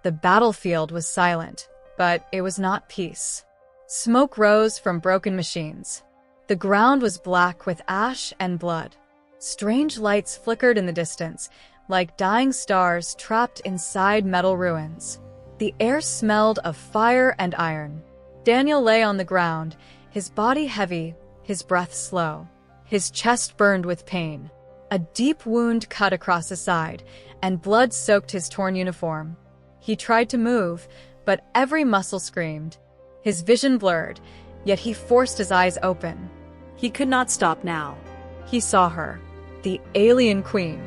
The battlefield was silent, but it was not peace. Smoke rose from broken machines. The ground was black with ash and blood. Strange lights flickered in the distance, like dying stars trapped inside metal ruins. The air smelled of fire and iron. Daniel lay on the ground, his body heavy, his breath slow. His chest burned with pain. A deep wound cut across his side, and blood soaked his torn uniform. He tried to move, but every muscle screamed. His vision blurred, yet he forced his eyes open. He could not stop now. He saw her, the alien queen.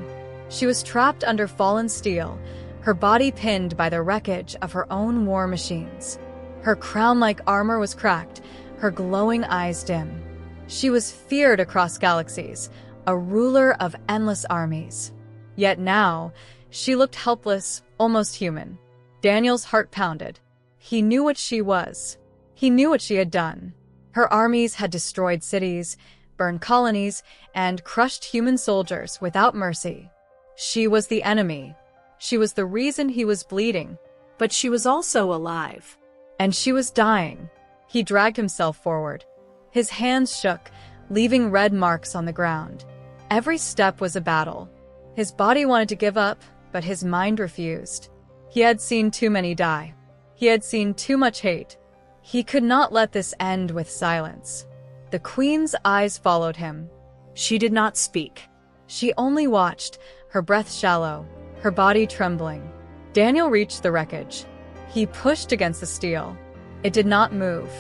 She was trapped under fallen steel, her body pinned by the wreckage of her own war machines. Her crown-like armor was cracked, her glowing eyes dim. She was feared across galaxies, a ruler of endless armies. Yet now, she looked helpless, almost human. Daniel's heart pounded. He knew what she was. He knew what she had done. Her armies had destroyed cities, burned colonies, and crushed human soldiers without mercy. She was the enemy. She was the reason he was bleeding. But she was also alive. And she was dying. He dragged himself forward. His hands shook, leaving red marks on the ground. Every step was a battle. His body wanted to give up, but his mind refused. He had seen too many die. He had seen too much hate. He could not let this end with silence. The queen's eyes followed him. She did not speak. She only watched, her breath shallow, her body trembling. Daniel reached the wreckage. He pushed against the steel. It did not move.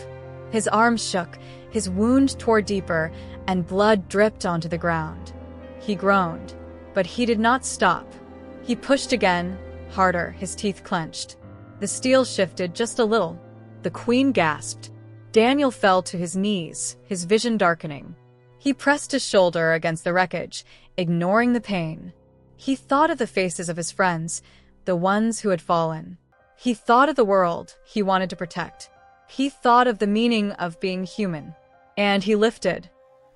His arms shook, his wound tore deeper, and blood dripped onto the ground. He groaned, but he did not stop. He pushed again, harder, his teeth clenched. The steel shifted just a little. The queen gasped. Daniel fell to his knees, his vision darkening. He pressed his shoulder against the wreckage, ignoring the pain. He thought of the faces of his friends, the ones who had fallen. He thought of the world he wanted to protect. He thought of the meaning of being human. And he lifted.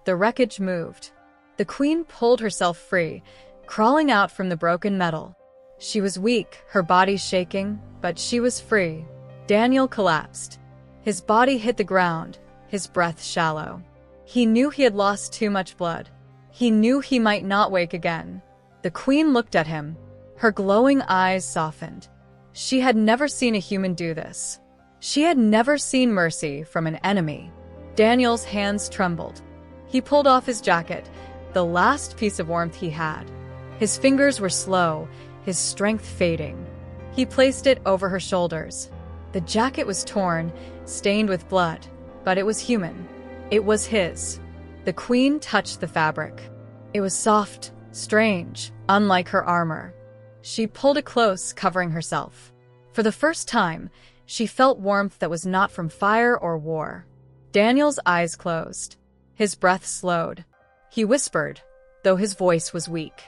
The wreckage moved. The queen pulled herself free, crawling out from the broken metal. She was weak, her body shaking, but she was free. Daniel collapsed. His body hit the ground, his breath shallow. He knew he had lost too much blood. He knew he might not wake again. The queen looked at him. Her glowing eyes softened. She had never seen a human do this. She had never seen mercy from an enemy. Daniel's hands trembled. He pulled off his jacket, the last piece of warmth he had. His fingers were slow, his strength fading. He placed it over her shoulders. The jacket was torn, stained with blood, but it was human. It was his. The queen touched the fabric. It was soft, strange, unlike her armor. She pulled it close, covering herself. For the first time, she felt warmth that was not from fire or war. Daniel's eyes closed. His breath slowed. He whispered, though his voice was weak.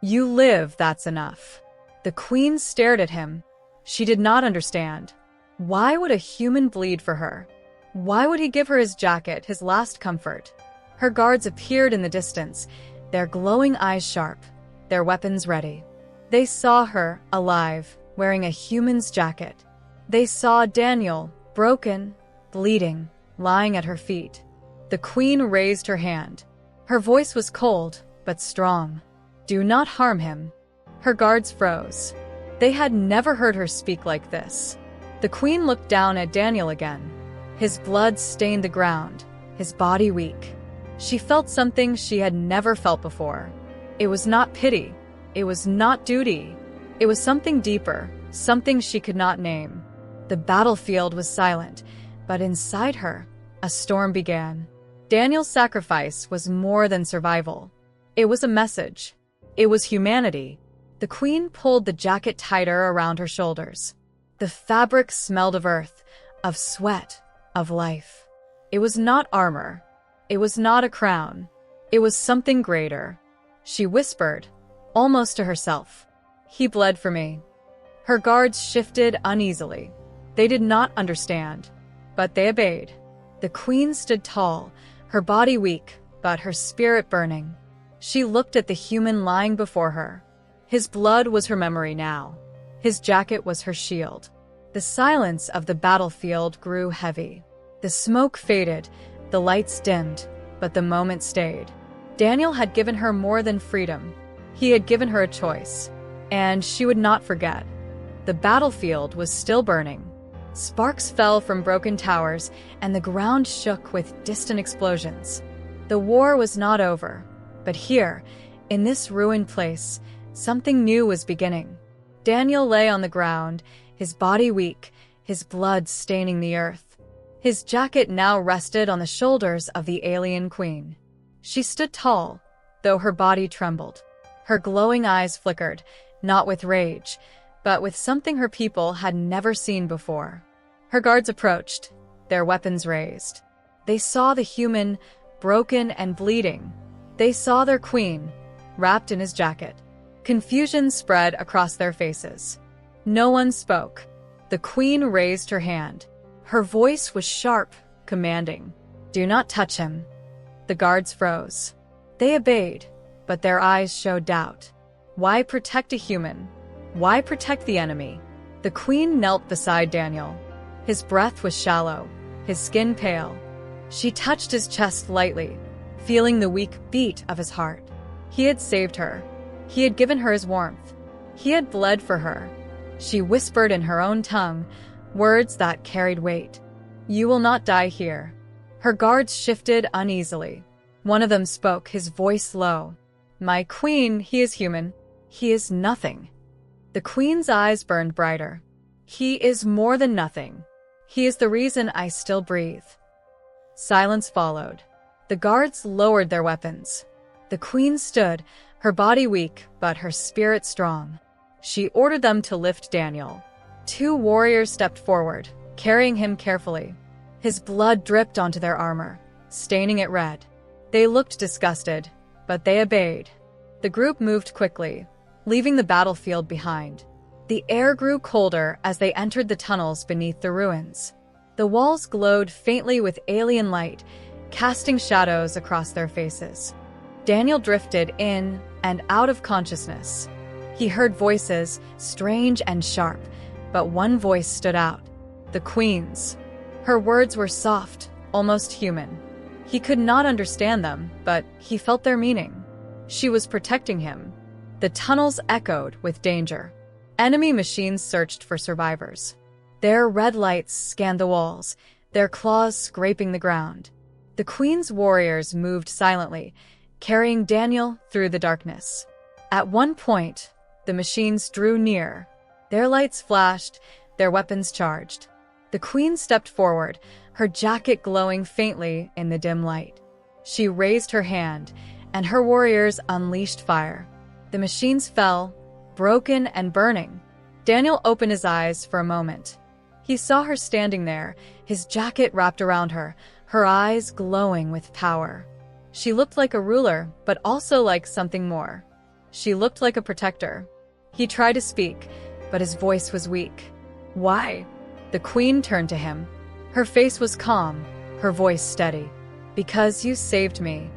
"You live, that's enough." The queen stared at him. She did not understand. Why would a human bleed for her? Why would he give her his jacket, his last comfort? Her guards appeared in the distance, their glowing eyes sharp, their weapons ready. They saw her, alive, wearing a human's jacket. They saw Daniel, broken, bleeding, lying at her feet. The queen raised her hand. Her voice was cold, but strong. "Do not harm him." Her guards froze. They had never heard her speak like this. The queen looked down at Daniel again. His blood stained the ground, his body weak. She felt something she had never felt before. It was not pity. It was not duty. It was something deeper, something she could not name. The battlefield was silent, but inside her, a storm began. Daniel's sacrifice was more than survival. It was a message. It was humanity. The queen pulled the jacket tighter around her shoulders. The fabric smelled of earth, of sweat, of life. It was not armor. It was not a crown. It was something greater. She whispered, almost to herself, "He bled for me." Her guards shifted uneasily. They did not understand, but they obeyed. The queen stood tall, her body weak, but her spirit burning. She looked at the human lying before her. His blood was her memory now. His jacket was her shield. The silence of the battlefield grew heavy. The smoke faded, the lights dimmed, but the moment stayed. Daniel had given her more than freedom. He had given her a choice, and she would not forget. The battlefield was still burning. Sparks fell from broken towers, and the ground shook with distant explosions. The war was not over, but here, in this ruined place, something new was beginning. Daniel lay on the ground, his body weak, his blood staining the earth. His jacket now rested on the shoulders of the alien queen. She stood tall, though her body trembled. Her glowing eyes flickered, not with rage, but with something her people had never seen before. Her guards approached, their weapons raised. They saw the human, broken and bleeding. They saw their queen, wrapped in his jacket. Confusion spread across their faces. No one spoke. The queen raised her hand. Her voice was sharp, commanding. "Do not touch him." The guards froze. They obeyed, but their eyes showed doubt. Why protect a human? Why protect the enemy? The queen knelt beside Daniel. His breath was shallow, his skin pale. She touched his chest lightly, feeling the weak beat of his heart. He had saved her. He had given her his warmth. He had bled for her. She whispered in her own tongue, words that carried weight. "You will not die here." Her guards shifted uneasily. One of them spoke, his voice low. "My queen, he is human. He is nothing." The queen's eyes burned brighter. "He is more than nothing. He is the reason I still breathe." Silence followed. The guards lowered their weapons. The queen stood, her body weak, but her spirit strong. She ordered them to lift Daniel. 2 warriors stepped forward, carrying him carefully. His blood dripped onto their armor, staining it red. They looked disgusted, but they obeyed. The group moved quickly, leaving the battlefield behind. The air grew colder as they entered the tunnels beneath the ruins. The walls glowed faintly with alien light, casting shadows across their faces. Daniel drifted in and out of consciousness. He heard voices, strange and sharp, but one voice stood out. The queen's. Her words were soft, almost human. He could not understand them, but he felt their meaning. She was protecting him. The tunnels echoed with danger. Enemy machines searched for survivors. Their red lights scanned the walls, their claws scraping the ground. The queen's warriors moved silently, carrying Daniel through the darkness. At one point, the machines drew near. Their lights flashed, their weapons charged. The queen stepped forward, her jacket glowing faintly in the dim light. She raised her hand, and her warriors unleashed fire. The machines fell, broken and burning. Daniel opened his eyes for a moment. He saw her standing there, his jacket wrapped around her, her eyes glowing with power. She looked like a ruler, but also like something more. She looked like a protector. He tried to speak, but his voice was weak. "Why?" The queen turned to him. Her face was calm, her voice steady. "Because you saved me."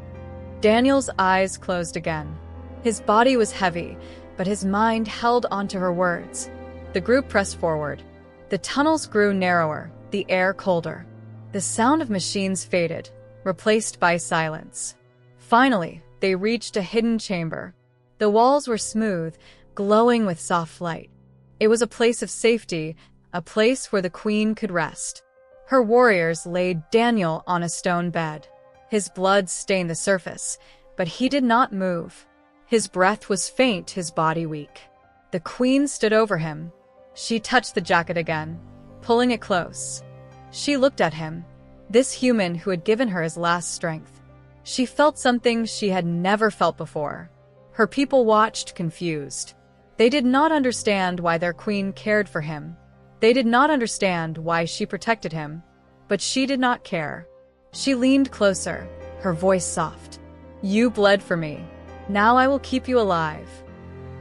Daniel's eyes closed again. His body was heavy, but his mind held onto her words. The group pressed forward. The tunnels grew narrower, the air colder. The sound of machines faded, replaced by silence. Finally, they reached a hidden chamber. The walls were smooth, glowing with soft light. It was a place of safety, a place where the queen could rest. Her warriors laid Daniel on a stone bed. His blood stained the surface, but he did not move. His breath was faint, his body weak. The queen stood over him. She touched the jacket again, pulling it close. She looked at him, this human who had given her his last strength. She felt something she had never felt before. Her people watched, confused. They did not understand why their queen cared for him. They did not understand why she protected him. But she did not care. She leaned closer, her voice soft. "You bled for me. Now I will keep you alive."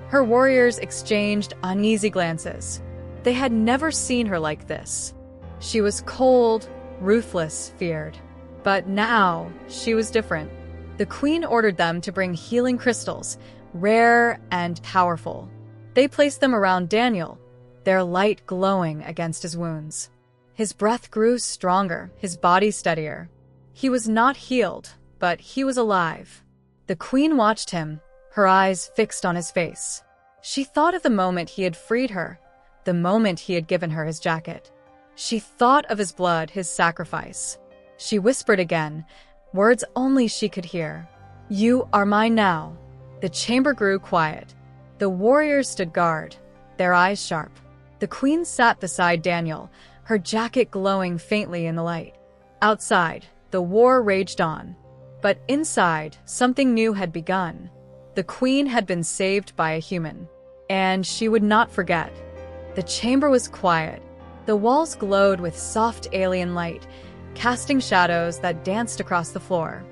Her warriors exchanged uneasy glances. They had never seen her like this. She was cold, ruthless, feared. But now, she was different. The queen ordered them to bring healing crystals, rare and powerful. They placed them around Daniel, their light glowing against his wounds. His breath grew stronger, his body steadier. He was not healed, but he was alive. The queen watched him, her eyes fixed on his face. She thought of the moment he had freed her, the moment he had given her his jacket. She thought of his blood, his sacrifice. She whispered again, words only she could hear. "You are mine now." The chamber grew quiet. The warriors stood guard, their eyes sharp. The queen sat beside Daniel, her jacket glowing faintly in the light. Outside, the war raged on. But inside, something new had begun. The queen had been saved by a human, and she would not forget. The chamber was quiet. The walls glowed with soft alien light, casting shadows that danced across the floor.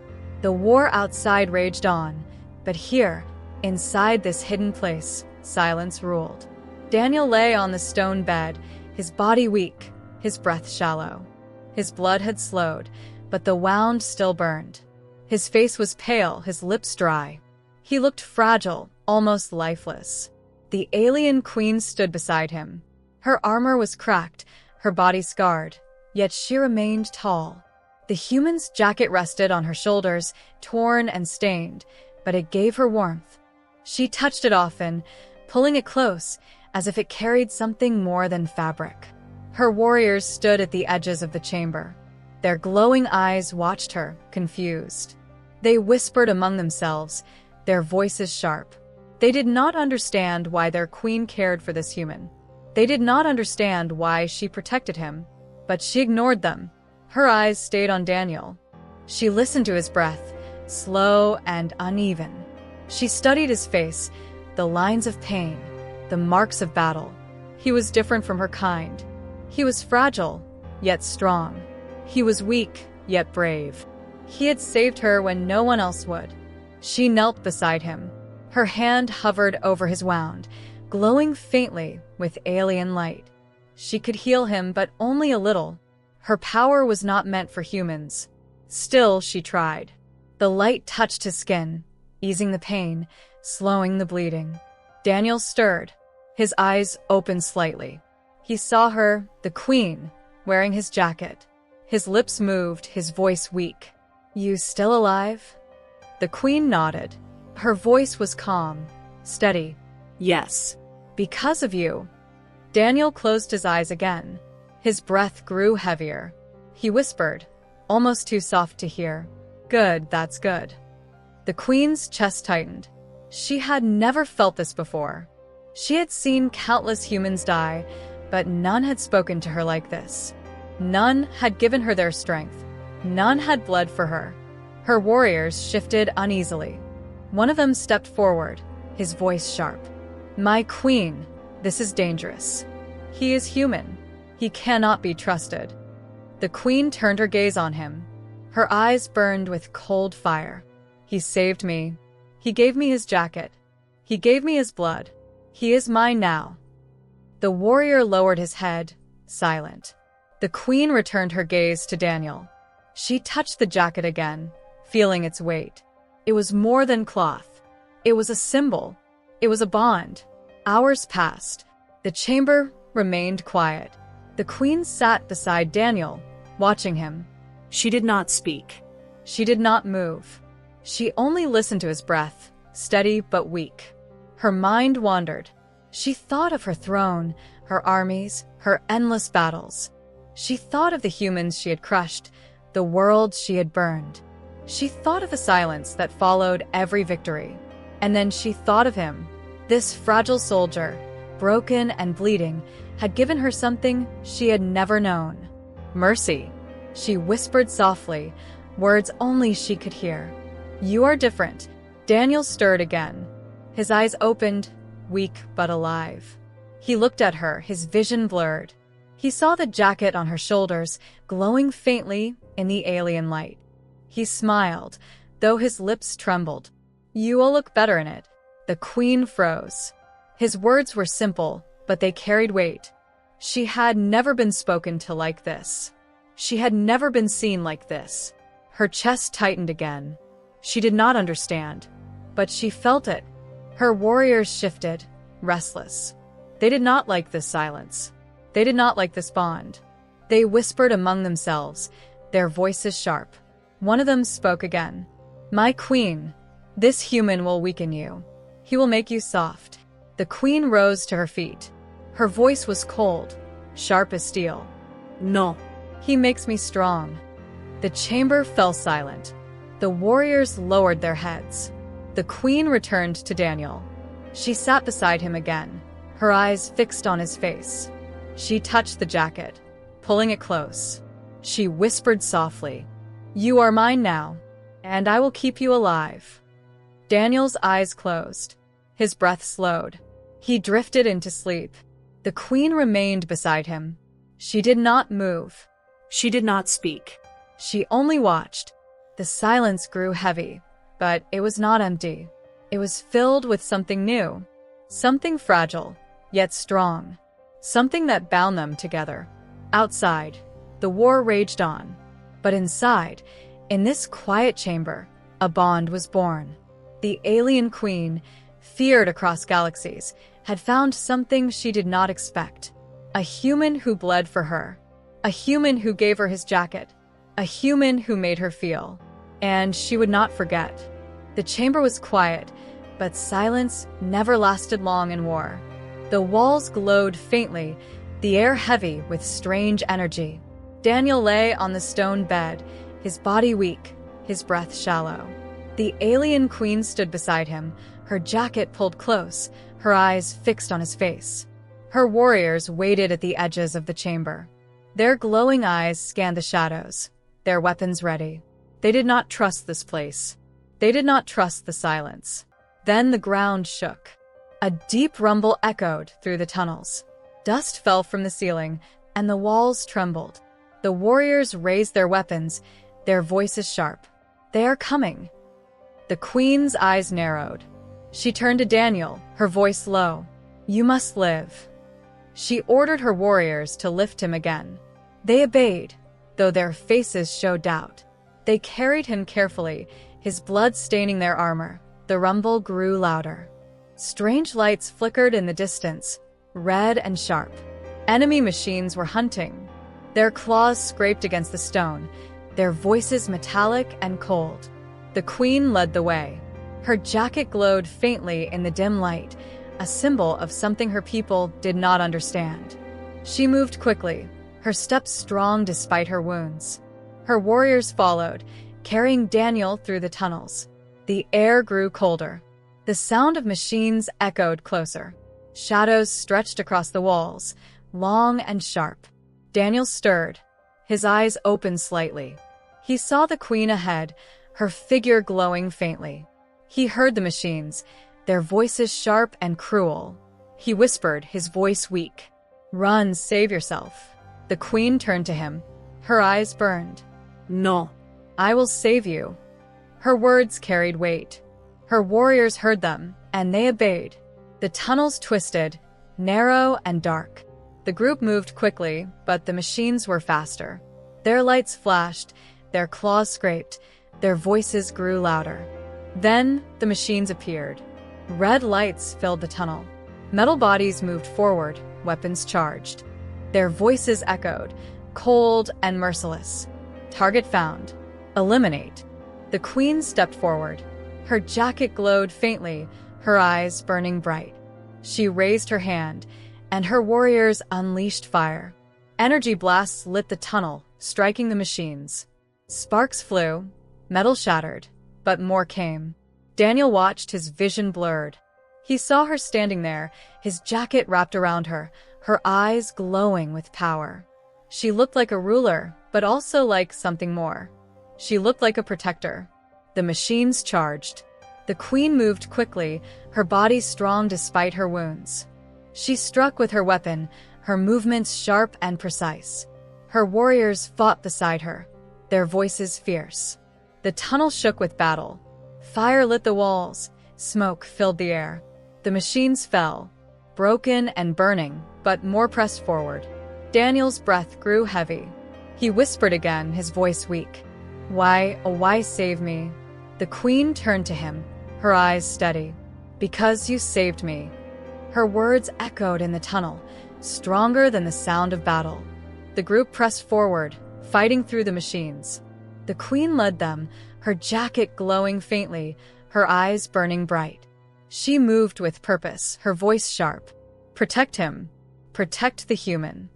The war outside raged on, but here, inside this hidden place, silence ruled. Daniel lay on the stone bed, his body weak, his breath shallow. His blood had slowed, but the wound still burned. His face was pale, his lips dry. He looked fragile, almost lifeless. The alien queen stood beside him. Her armor was cracked, her body scarred, yet she remained tall. The human's jacket rested on her shoulders, torn and stained, but it gave her warmth. She touched it often, pulling it close, as if it carried something more than fabric. Her warriors stood at the edges of the chamber. Their glowing eyes watched her, confused. They whispered among themselves, their voices sharp. They did not understand why their queen cared for this human. They did not understand why she protected him, but she ignored them. Her eyes stayed on Daniel. She listened to his breath, slow and uneven. She studied his face, the lines of pain, the marks of battle. He was different from her kind. He was fragile, yet strong. He was weak, yet brave. He had saved her when no one else would. She knelt beside him. Her hand hovered over his wound, glowing faintly with alien light. She could heal him, but only a little. Her power was not meant for humans. Still, she tried. The light touched his skin, easing the pain, slowing the bleeding. Daniel stirred. His eyes opened slightly. He saw her, the queen, wearing his jacket. His lips moved, his voice weak. "You still alive?" The queen nodded. Her voice was calm, steady. Yes. "Because of you." Daniel closed his eyes again. His breath grew heavier. He whispered, almost too soft to hear, "Good, that's good." The queen's chest tightened. She had never felt this before. She had seen countless humans die, but none had spoken to her like this. None had given her their strength. None had bled for her. Her warriors shifted uneasily. One of them stepped forward, his voice sharp. "My queen, this is dangerous. He is human. He cannot be trusted." The queen turned her gaze on him. Her eyes burned with cold fire. "He saved me. He gave me his jacket. He gave me his blood. He is mine now." The warrior lowered his head, silent. The queen returned her gaze to Daniel. She touched the jacket again, feeling its weight. It was more than cloth. It was a symbol. It was a bond. Hours passed. The chamber remained quiet. The queen sat beside Daniel, watching him. She did not speak. She did not move. She only listened to his breath, steady but weak. Her mind wandered. She thought of her throne, her armies, her endless battles. She thought of the humans she had crushed, the world she had burned. She thought of the silence that followed every victory. And then she thought of him. This fragile soldier, broken and bleeding, had given her something she had never known. Mercy. She whispered softly, words only she could hear. "You are different." Daniel stirred again. His eyes opened, weak but alive. He looked at her, his vision blurred. He saw the jacket on her shoulders, glowing faintly in the alien light. He smiled, though his lips trembled. "You will look better in it." The queen froze. His words were simple, but they carried weight. She had never been spoken to like this. She had never been seen like this. Her chest tightened again. She did not understand, but she felt it. Her warriors shifted, restless. They did not like this silence. They did not like this bond. They whispered among themselves, their voices sharp. One of them spoke again. "My queen, this human will weaken you. He will make you soft." The queen rose to her feet. Her voice was cold, sharp as steel. No. "He makes me strong." The chamber fell silent. The warriors lowered their heads. The queen returned to Daniel. She sat beside him again, her eyes fixed on his face. She touched the jacket, pulling it close. She whispered softly, "You are mine now, and I will keep you alive." Daniel's eyes closed. His breath slowed. He drifted into sleep. The queen remained beside him. She did not move. She did not speak. She only watched. The silence grew heavy, but it was not empty. It was filled with something new, something fragile, yet strong, something that bound them together. Outside, the war raged on, but inside, in this quiet chamber, a bond was born. The alien queen, feared across galaxies, had found something she did not expect. A human who bled for her, a human who gave her his jacket, a human who made her feel. And she would not forget. The chamber was quiet, but silence never lasted long in war. The walls glowed faintly, the air heavy with strange energy. Daniel lay on the stone bed, his body weak, his breath shallow. The alien queen stood beside him, her jacket pulled close, her eyes fixed on his face. Her warriors waited at the edges of the chamber. Their glowing eyes scanned the shadows, their weapons ready. They did not trust this place. They did not trust the silence. Then the ground shook. A deep rumble echoed through the tunnels. Dust fell from the ceiling, and the walls trembled. The warriors raised their weapons, their voices sharp. "They are coming." The queen's eyes narrowed. She turned to Daniel, her voice low. "You must live." She ordered her warriors to lift him again. They obeyed, though their faces showed doubt. They carried him carefully, his blood staining their armor. The rumble grew louder. Strange lights flickered in the distance, red and sharp. Enemy machines were hunting. Their claws scraped against the stone, their voices metallic and cold. The queen led the way. Her jacket glowed faintly in the dim light, a symbol of something her people did not understand. She moved quickly, her steps strong despite her wounds. Her warriors followed, carrying Daniel through the tunnels. The air grew colder. The sound of machines echoed closer. Shadows stretched across the walls, long and sharp. Daniel stirred, his eyes opened slightly. He saw the queen ahead, her figure glowing faintly. He heard the machines, their voices sharp and cruel. He whispered, his voice weak, "Run, save yourself." The queen turned to him. Her eyes burned. No. "I will save you." Her words carried weight. Her warriors heard them, and they obeyed. The tunnels twisted, narrow and dark. The group moved quickly, but the machines were faster. Their lights flashed, their claws scraped, their voices grew louder. Then the machines appeared. Red lights filled the tunnel. Metal bodies moved forward, weapons charged. Their voices echoed, cold and merciless. Target found. Eliminate. The queen stepped forward. Her jacket glowed faintly, her eyes burning bright. She raised her hand, and her warriors unleashed fire. Energy blasts lit the tunnel, striking the machines. Sparks flew, metal shattered, but more came. Daniel watched, his vision blurred. He saw her standing there, his jacket wrapped around her, her eyes glowing with power. She looked like a ruler, but also like something more. She looked like a protector. The machines charged. The queen moved quickly, her body strong despite her wounds. She struck with her weapon, her movements sharp and precise. Her warriors fought beside her, their voices fierce. The tunnel shook with battle. Fire lit the walls, smoke filled the air. The machines fell, broken and burning, but more pressed forward. Daniel's breath grew heavy. He whispered again, his voice weak. "Why, oh why save me?" The queen turned to him, her eyes steady. "Because you saved me." Her words echoed in the tunnel, stronger than the sound of battle. The group pressed forward, fighting through the machines. The queen led them, her jacket glowing faintly, her eyes burning bright. She moved with purpose, her voice sharp. Protect him. Protect the human.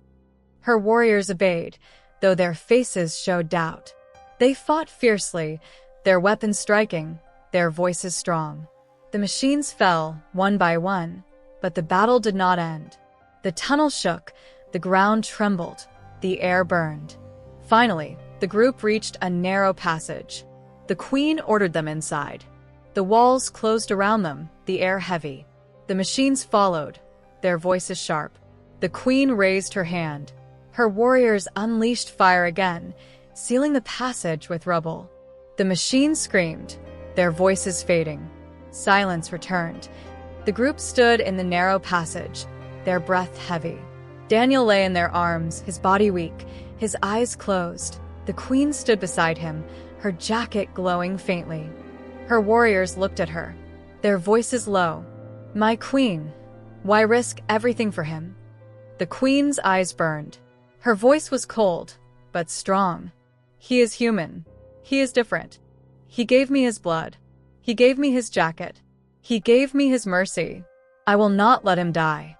Her warriors obeyed, though their faces showed doubt. They fought fiercely, their weapons striking, their voices strong. The machines fell, one by one, but the battle did not end. The tunnel shook, the ground trembled, the air burned. Finally, the group reached a narrow passage. The queen ordered them inside. The walls closed around them, the air heavy. The machines followed, their voices sharp. The queen raised her hand. Her warriors unleashed fire again, sealing the passage with rubble. The machines screamed, their voices fading. Silence returned. The group stood in the narrow passage, their breath heavy. Daniel lay in their arms, his body weak, his eyes closed. The queen stood beside him, her jacket glowing faintly. Her warriors looked at her, their voices low. "My queen, why risk everything for him?" The queen's eyes burned. Her voice was cold, but strong. "He is human. He is different. He gave me his blood. He gave me his jacket. He gave me his mercy. I will not let him die."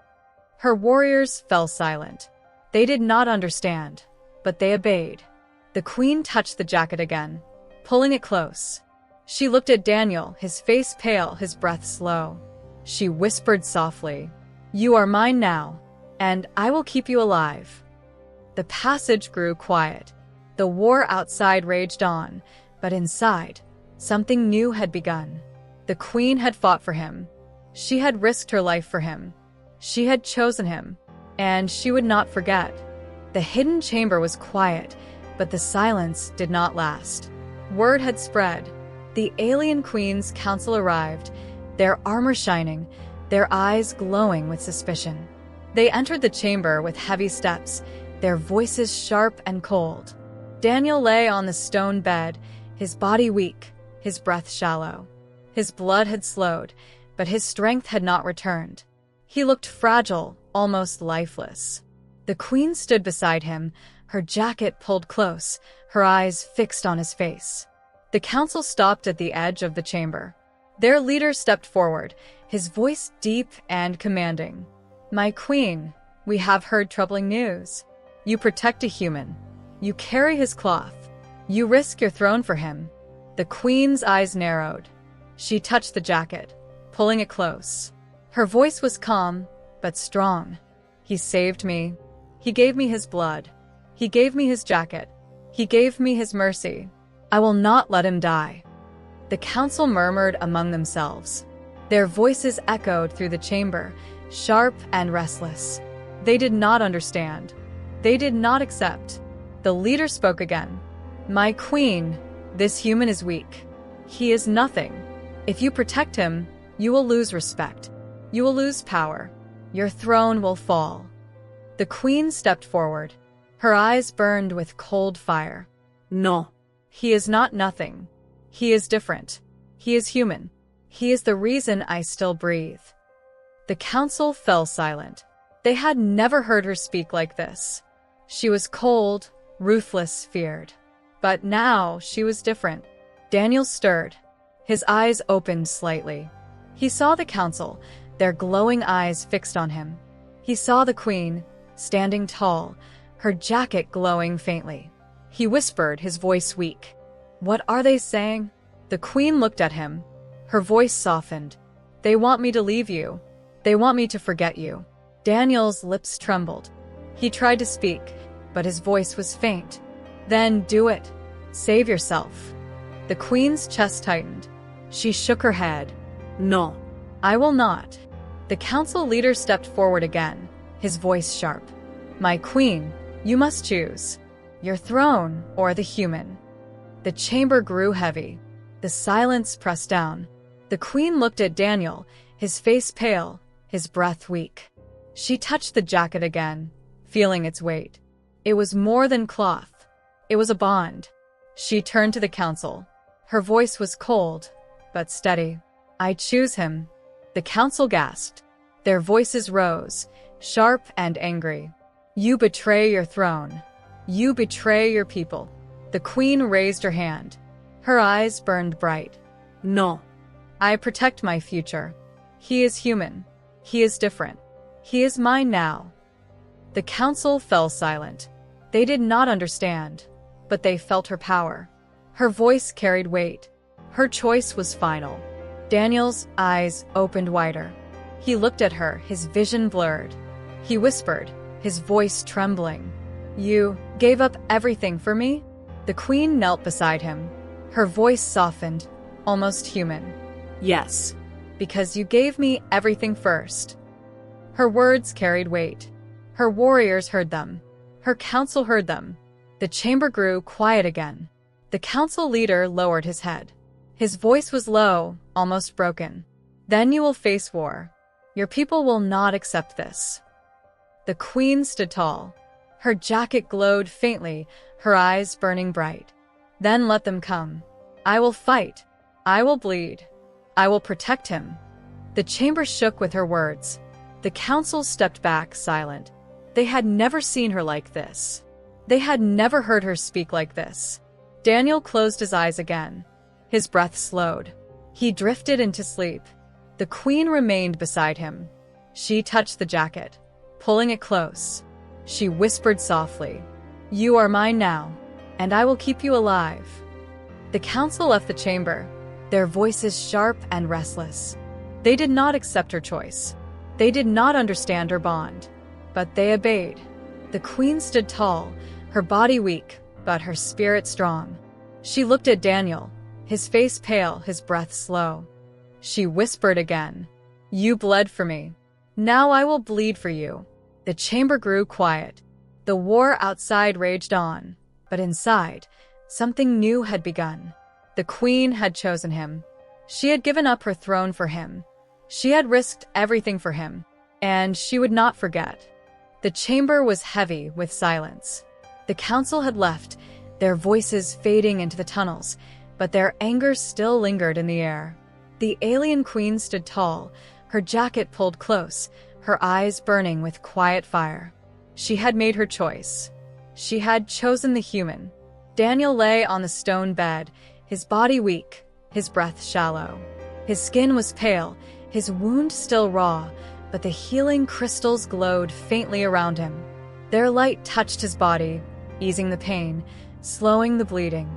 Her warriors fell silent. They did not understand, but they obeyed. The queen touched the jacket again, pulling it close. She looked at Daniel, his face pale, his breath slow. She whispered softly, "You are mine now, and I will keep you alive." The passage grew quiet. The war outside raged on, but inside, something new had begun. The queen had fought for him. She had risked her life for him. She had chosen him, and she would not forget. The hidden chamber was quiet, but the silence did not last. Word had spread. The alien queen's council arrived, their armor shining, their eyes glowing with suspicion. They entered the chamber with heavy steps, their voices sharp and cold. Daniel lay on the stone bed, his body weak, his breath shallow. His blood had slowed, but his strength had not returned. He looked fragile, almost lifeless. The queen stood beside him, her jacket pulled close, her eyes fixed on his face. The council stopped at the edge of the chamber. Their leader stepped forward, his voice deep and commanding. "My queen, we have heard troubling news. You protect a human. You carry his cloth. You risk your throne for him." The queen's eyes narrowed. She touched the jacket, pulling it close. Her voice was calm, but strong. "He saved me. He gave me his blood. He gave me his jacket. He gave me his mercy. I will not let him die." The council murmured among themselves. Their voices echoed through the chamber, sharp and restless. They did not understand. They did not accept. The leader spoke again. "My queen, this human is weak. He is nothing. If you protect him, you will lose respect. You will lose power. Your throne will fall." The queen stepped forward. Her eyes burned with cold fire. "No. He is not nothing. He is different. He is human. He is the reason I still breathe." The council fell silent. They had never heard her speak like this. She was cold, ruthless, feared. But now she was different. Daniel stirred. His eyes opened slightly. He saw the council, their glowing eyes fixed on him. He saw the queen, standing tall, her jacket glowing faintly. He whispered, his voice weak. "What are they saying?" The queen looked at him. Her voice softened. "They want me to leave you. They want me to forget you." Daniel's lips trembled. He tried to speak, but his voice was faint. "Then do it. Save yourself." The queen's chest tightened. She shook her head. "No." "I will not." The council leader stepped forward again, his voice sharp. "My queen, you must choose. Your throne or the human." The chamber grew heavy. The silence pressed down. The queen looked at Daniel, his face pale, his breath weak. She touched the jacket again, feeling its weight. It was more than cloth. It was a bond. She turned to the council. Her voice was cold, but steady. "I choose him." The council gasped. Their voices rose, sharp and angry. You betray your throne. You betray your people. The queen raised her hand. Her eyes burned bright. No. I protect my future. He is human. He is different. He is mine now. The council fell silent. They did not understand, but they felt her power. Her voice carried weight. Her choice was final. Daniel's eyes opened wider. He looked at her, his vision blurred. He whispered, his voice trembling. You gave up everything for me? The queen knelt beside him. Her voice softened, almost human. Yes. Because you gave me everything first. Her words carried weight. Her warriors heard them. Her council heard them. The chamber grew quiet again. The council leader lowered his head. His voice was low, almost broken. Then you will face war. Your people will not accept this. The queen stood tall. Her jacket glowed faintly, her eyes burning bright. Then let them come. I will fight. I will bleed. I will protect him. The chamber shook with her words. The council stepped back, silent. They had never seen her like this. They had never heard her speak like this. Daniel closed his eyes again. His breath slowed. He drifted into sleep. The queen remained beside him. She touched the jacket, pulling it close. She whispered softly, "You are mine now, and I will keep you alive." The council left the chamber, their voices sharp and restless. They did not accept her choice. They did not understand her bond, but they obeyed. The queen stood tall, her body weak, but her spirit strong. She looked at Daniel, his face pale, his breath slow. She whispered again, "You bled for me. Now I will bleed for you." The chamber grew quiet. The war outside raged on, but inside, something new had begun. The queen had chosen him. She had given up her throne for him. She had risked everything for him, and she would not forget. The chamber was heavy with silence. The council had left, their voices fading into the tunnels, but their anger still lingered in the air. The alien queen stood tall, her jacket pulled close, her eyes burning with quiet fire. She had made her choice. She had chosen the human. Daniel lay on the stone bed, his body weak, his breath shallow. His skin was pale, his wound still raw, but the healing crystals glowed faintly around him. Their light touched his body, easing the pain, slowing the bleeding.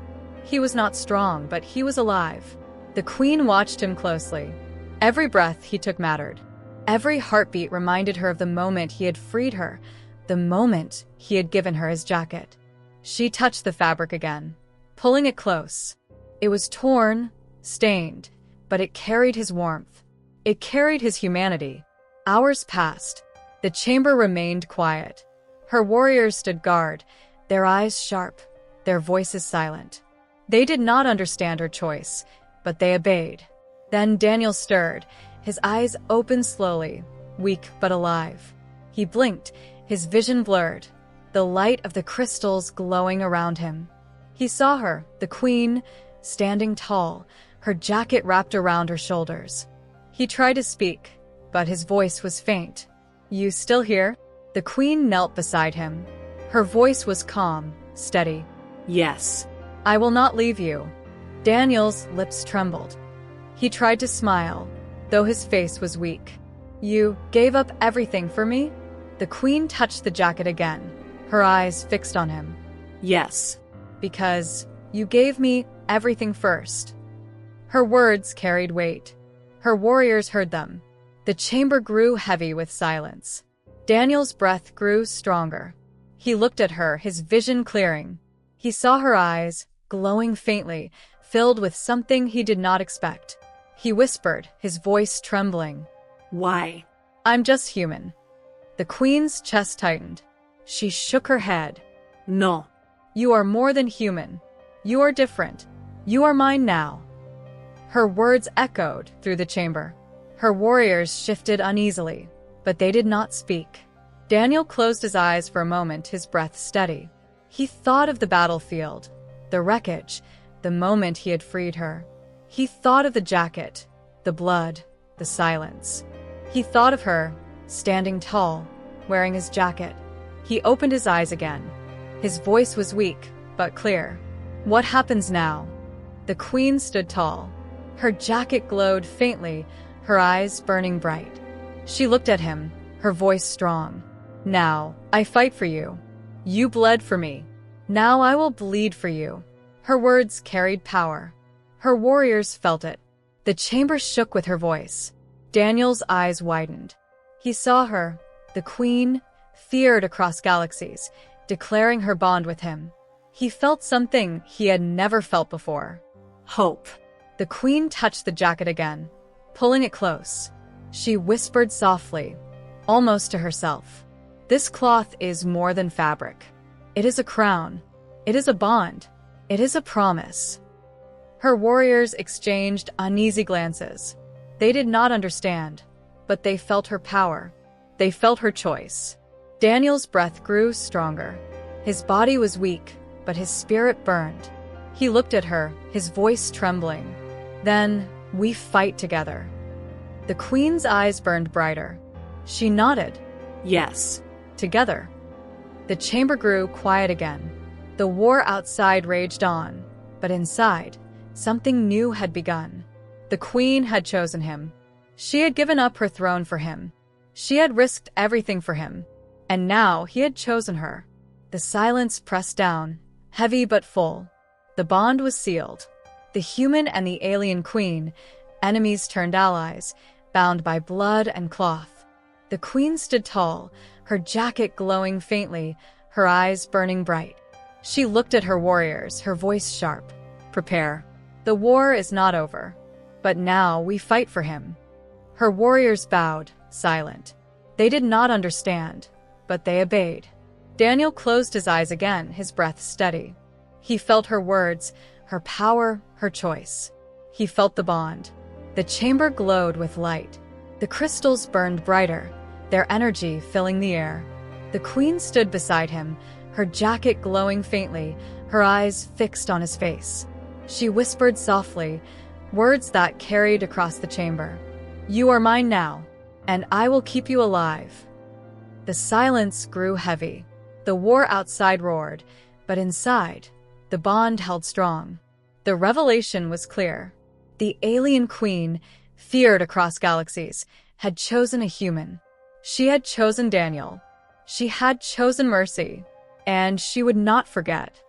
He was not strong, but he was alive. The queen watched him closely. Every breath he took mattered. Every heartbeat reminded her of the moment he had freed her, the moment he had given her his jacket. She touched the fabric again, pulling it close. It was torn, stained, but it carried his warmth. It carried his humanity. Hours passed. The chamber remained quiet. Her warriors stood guard, their eyes sharp, their voices silent. They did not understand her choice, but they obeyed. Then Daniel stirred, his eyes opened slowly, weak but alive. He blinked, his vision blurred, the light of the crystals glowing around him. He saw her, the queen, standing tall, her jacket wrapped around her shoulders. He tried to speak, but his voice was faint. "You still here?" The queen knelt beside him. Her voice was calm, steady. Yes. "I will not leave you." Daniel's lips trembled. He tried to smile, though his face was weak. "You gave up everything for me?" The queen touched the jacket again, her eyes fixed on him. Yes. "Because you gave me everything first." Her words carried weight. Her warriors heard them. The chamber grew heavy with silence. Daniel's breath grew stronger. He looked at her, his vision clearing. He saw her eyes, glowing faintly, filled with something he did not expect. He whispered, his voice trembling, "Why?" "I'm just human." The queen's chest tightened. She shook her head. No. "You are more than human. You are different. You are mine now." Her words echoed through the chamber. Her warriors shifted uneasily, but they did not speak. Daniel closed his eyes for a moment, his breath steady. He thought of the battlefield, the wreckage, the moment he had freed her. He thought of the jacket, the blood, the silence. He thought of her, standing tall, wearing his jacket. He opened his eyes again. His voice was weak, but clear. What happens now? The queen stood tall. Her jacket glowed faintly, her eyes burning bright. She looked at him, her voice strong. Now, I fight for you. You bled for me. Now I will bleed for you. Her words carried power. Her warriors felt it. The chamber shook with her voice. Daniel's eyes widened. He saw her, the queen, feared across galaxies, declaring her bond with him. He felt something he had never felt before. Hope. The queen touched the jacket again, pulling it close. She whispered softly, almost to herself. This cloth is more than fabric. It is a crown. It is a bond. It is a promise. Her warriors exchanged uneasy glances. They did not understand, but they felt her power. They felt her choice. Daniel's breath grew stronger. His body was weak, but his spirit burned. He looked at her, his voice trembling. Then, we fight together. The queen's eyes burned brighter. She nodded. Yes. Together. The chamber grew quiet again. The war outside raged on, but inside, something new had begun. The queen had chosen him. She had given up her throne for him. She had risked everything for him. And now he had chosen her. The silence pressed down, heavy but full. The bond was sealed. The human and the alien queen, enemies turned allies, bound by blood and cloth. The queen stood tall, her jacket glowing faintly, her eyes burning bright. She looked at her warriors, her voice sharp. Prepare. The war is not over. But now we fight for him. Her warriors bowed, silent. They did not understand, but they obeyed. Daniel closed his eyes again, his breath steady. He felt her words, her power, her choice. He felt the bond. The chamber glowed with light. The crystals burned brighter, their energy filling the air. The queen stood beside him, her jacket glowing faintly, her eyes fixed on his face. She whispered softly, words that carried across the chamber. You are mine now, and I will keep you alive. The silence grew heavy. The war outside roared, but inside, the bond held strong. The revelation was clear. The alien queen, feared across galaxies, had chosen a human. She had chosen Daniel. She had chosen mercy, and she would not forget.